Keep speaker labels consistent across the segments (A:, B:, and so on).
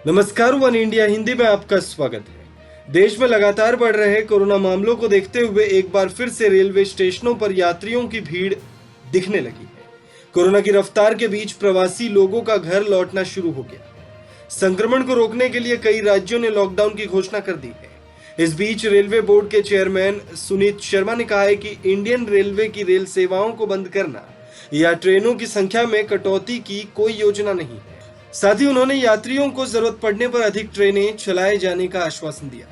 A: नमस्कार, one India Hindi में आपका स्वागत है। देश में लगातार बढ़ रहे कोरोना मामलों को देखते हुए एक बार फिर से रेलवे स्टेशनों पर यात्रियों की भीड़ दिखने लगी है। कोरोना की रफ्तार के बीच प्रवासी लोगों का घर लौटना शुरू हो गया है। संक्रमण को रोकने के लिए कई राज्यों ने लॉकडाउन की घोषणा कर दी है। इस बीच रेलवे बोर्ड के चेयरमैन सुनीत शर्मा ने कहा है कि इंडियन रेलवे की रेल सेवाओं को बंद करना या ट्रेनों की संख्या में कटौती की कोई योजना नहीं है। साथ ही उन्होंने यात्रियों को जरूरत पड़ने पर अधिक ट्रेनें चलाए जाने का आश्वासन दिया।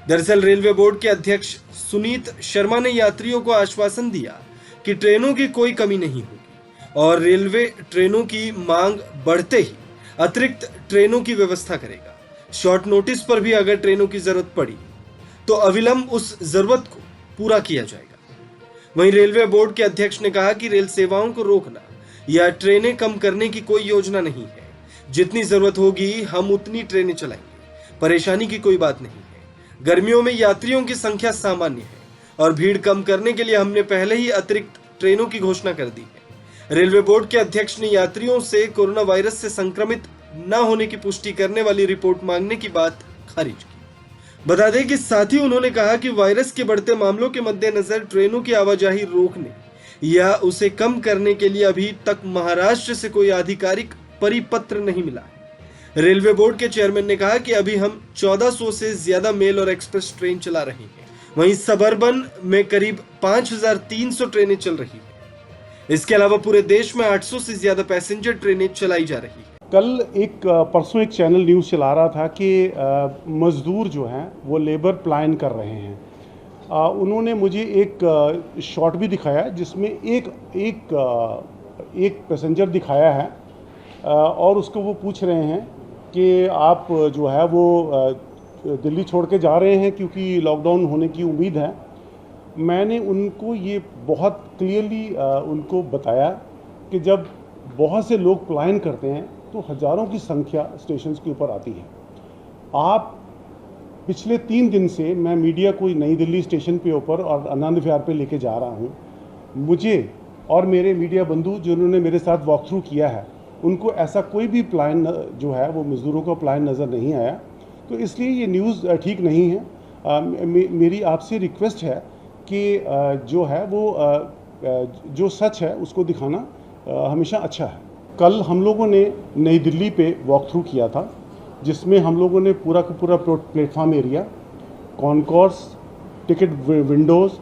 A: दरअसल रेलवे बोर्ड के अध्यक्ष सुनीत शर्मा ने यात्रियों को आश्वासन दिया कि ट्रेनों की कोई कमी नहीं होगी और रेलवे ट्रेनों की मांग बढ़ते ही अतिरिक्त ट्रेनों की व्यवस्था करेगा। शॉर्ट नोटिस पर भी अगर ट्रेनों की जरूरत पड़ी तो अविलंब उस जरूरत को पूरा किया जाएगा। वहीं रेलवे बोर्ड के अध्यक्ष ने कहा कि रेल सेवाओं को रोकना या ट्रेनें कम करने की कोई योजना नहीं है। जितनी जरूरत होगी हम उतनी ट्रेनें चलाएंगे, परेशानी की कोई बात नहीं है। गर्मियों में यात्रियों की संख्या सामान्य है और भीड़ कम करने के लिए हमने पहले ही अतिरिक्त ट्रेनों की घोषणा कर दी है। रेलवे बोर्ड के अध्यक्ष ने यात्रियों से कोरोना वायरस से संक्रमित न होने की पुष्टि करने वाली रिपोर्ट मांगने की बात खारिज की। बता दें कि साथ ही उन्होंने कहा कि वायरस के बढ़ते मामलों के मद्देनजर ट्रेनों की आवाजाही रोकने या उसे कम करने के लिए अभी तक महाराष्ट्र से कोई आधिकारिक परिपत्र नहीं मिला है। रेलवे बोर्ड के चेयरमैन ने कहा कि अभी हम 1400 से ज्यादा मेल और एक्सप्रेस ट्रेन चला रहे हैं। वहीं सबअर्बन में करीब 5300 ट्रेनें चल रही हैं। इसके अलावा पूरे देश में 800 से ज्यादा पैसेंजर ट्रेनें चलाई जा रही हैं।
B: परसों एक चैनल न्यूज़ चला रहा था कि मजदूर जो हैं वो लेबर प्लान कर रहे हैं। उन्होंने मुझे एक शॉट भी दिखाया जिसमें एक पैसेंजर दिखाया है और उसको वो पूछ रहे हैं कि आप जो है वो दिल्ली छोड़ के जा रहे हैं क्योंकि लॉकडाउन होने की उम्मीद है। मैंने उनको ये बहुत क्लियरली उनको बताया कि जब बहुत से लोग पलायन करते हैं तो हज़ारों की संख्या स्टेशन के ऊपर आती है। आप पिछले 3 दिन से मैं मीडिया को नई दिल्ली स्टेशन पे ऊपर और आनंद विहार पे लेके जा रहा हूँ। मुझे और मेरे मीडिया बंधु जिन्होंने मेरे साथ वॉक थ्रू किया है उनको ऐसा कोई भी प्लान जो है वो मज़दूरों का प्लान नज़र नहीं आया। तो इसलिए ये न्यूज़ ठीक नहीं है। मेरी आपसे रिक्वेस्ट है कि जो है वो जो सच है उसको दिखाना हमेशा अच्छा है। कल हम लोगों ने नई दिल्ली पे वॉक थ्रू किया था जिसमें हम लोगों ने पूरा का पूरा platform area, concourse, ticket Windows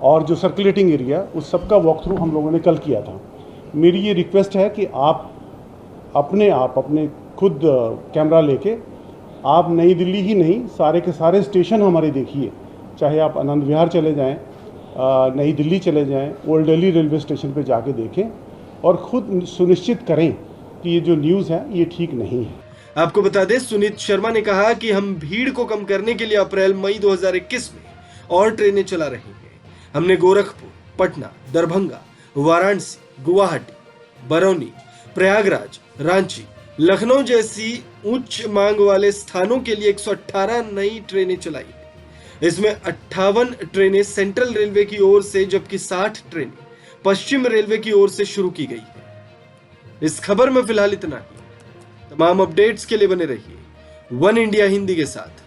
B: और जो सर्कुलेटिंग एरिया उस सब का वॉक थ्रू हम लोगों ने कल किया था। मेरी ये रिक्वेस्ट है कि आप अपने खुद कैमरा लेके आप नई दिल्ली ही नहीं सारे के सारे स्टेशन हमारे देखिए। चाहे आप आनंद विहार चले जाएं, नई दिल्ली चले जाएं, ओल्ड दिल्ली रेलवे स्टेशन पे जाके देखें और खुद सुनिश्चित करें कि ये जो न्यूज़ है ये ठीक नहीं है।
A: आपको बता दें, सुनीत शर्मा ने कहा कि हम भीड़ को कम करने के लिए अप्रैल मई 2021 में और ट्रेनें चला रहे हैं। हमने गोरखपुर, पटना, दरभंगा, वाराणसी, गुवाहाटी, बरौनी, प्रयागराज, रांची, लखनऊ जैसी उच्च मांग वाले स्थानों के लिए 118 नई ट्रेनें चलाई है। इसमें 58 ट्रेनें सेंट्रल रेलवे की ओर से जबकि 60 ट्रेनें पश्चिम रेलवे की ओर से शुरू की गई है। इस खबर में फिलहाल इतना ही। तमाम अपडेट्स के लिए बने रहिए वन इंडिया हिंदी के साथ।